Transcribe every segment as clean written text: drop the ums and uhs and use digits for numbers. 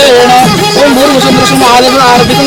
हरेण Om भूर्भुवस्सुः Mahadev आरतिकं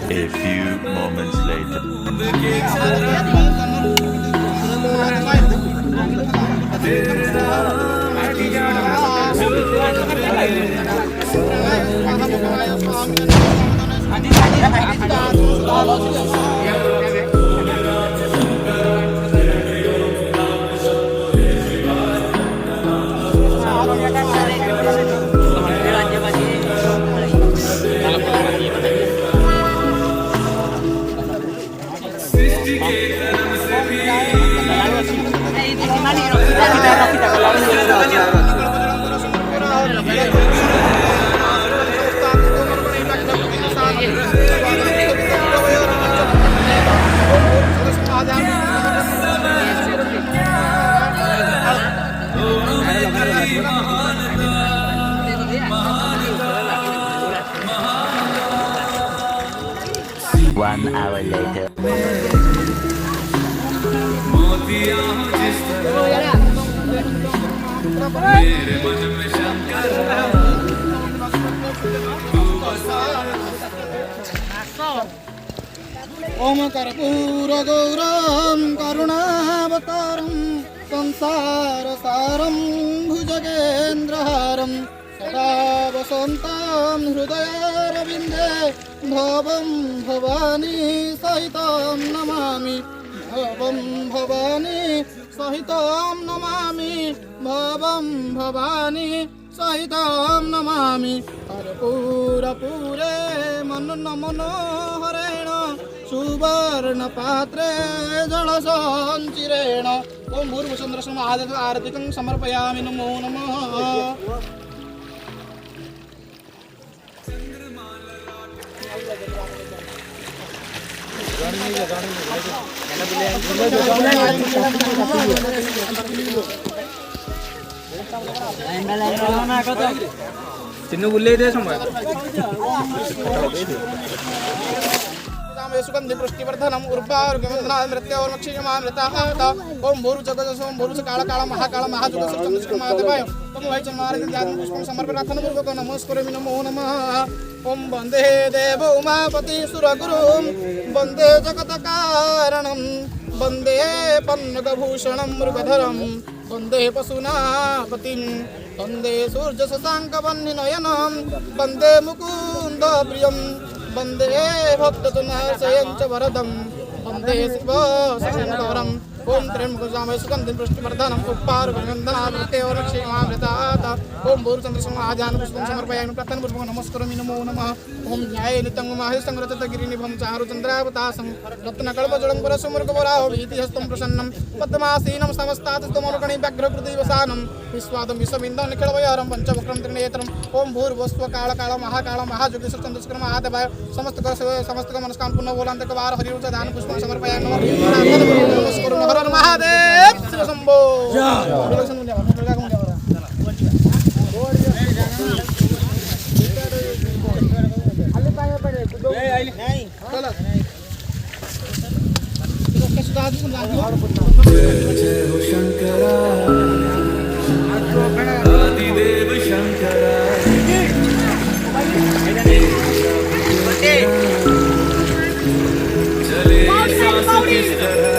A few moments later. One hour later. ओम कर्पूर गौरम करुणावतारम संसार सारम भुजगेन्द्रहारम सदा वसन्तं हृदयारविन्दे भवं भवानी सहितं नमामि भवं भवानी सहितं नमामि भवं भवानी सहितं नमामि कर्पूरपूरे मनोहरेण सुवर्ण पात्रे जलसञ्चिरेण ओम भूर्भुवस्सुः महादेव आरतिकं समर्पयामि नमो नमः। चिन्नु बुले दे समय सुगंधि पुष्टिवर्धनम ओम भूरु जगदसोम भूरु काल काल महाकाल महाजुग महादेवाय ओम वै चमारं पुष्पं समर्पयामि पूर्वक नमस्करोमि नमो नमः। ओम वंदे देव उमापति सुरगुरुं वंदे जगत्कारणं वंदे पन्नगभूषणं मृगधरं वंदे पशुनापतिं वंदे सूर्यशशाङ्कवह्निनयनं वंदे मुकुन्द प्रियं वंदे भक्तजनशयं च वरदं वंदे शिवशङ्करम् ओम त्र्यंबकं सुगंधिं पुष्टिवर्धनम् उपारुगन्धनामृतेवरक्षेमामृतात् ओम भूर्चन्द्रसं आजान पुष्पं समर्पयामि प्रथमपूर्वकं नमस्करोमि नमो नमः। ओम न्याये नितं माहेशंग्रतगिरिनिभं चारुचन्द्रावतासं रत्नकल्पजलं परसुमृगवराहवीतिहस्तं प्रसन्नं पद्मासीनं समस्तातस्तमोर्गणि व्यग्रकृतिवसानं विश्वादं विश्वविन्दं निखिलवयहरं पंचवक्रं त्रिनेत्रम् ओम भूर्भुवस्सुः काल काल महाकाल महाजुगेश्वरचन्द्रशेखर महादेवाय समस्त मनस्कामना पुनः बोलान्तकवार हरिउच्च दान पुष्पं समर्पयामि नमः। हर महादेव शिव शंभो जय हो शंकरा आदिदेव शंकरा चले सांस किस तरह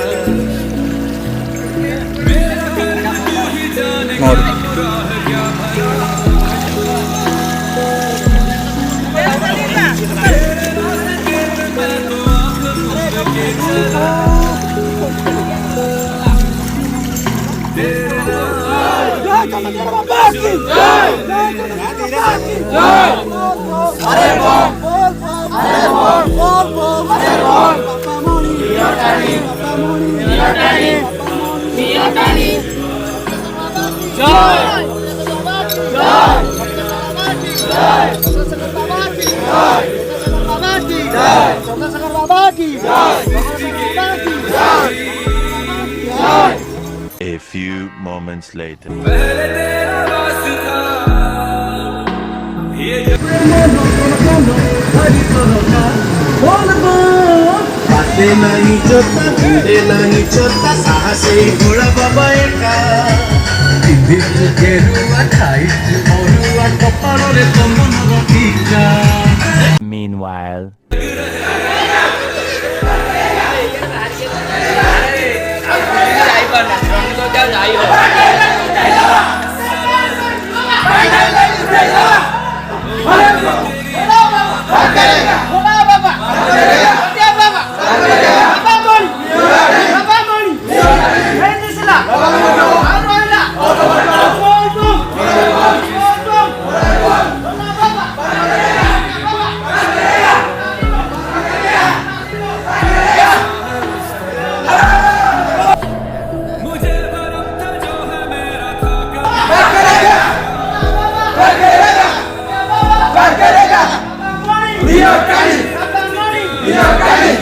A few moments later. पहले तेरा वास्ता ये जो हाते नाही जोता भिडे नाही चोता साहसे घोडा बाबा एका पिंधितु गेरुआ खाइतु अरुआ कपाଳରେ चन्दनर टीका Meanwhile. मुझे भरम था जो है मेरा खाका Dia Kali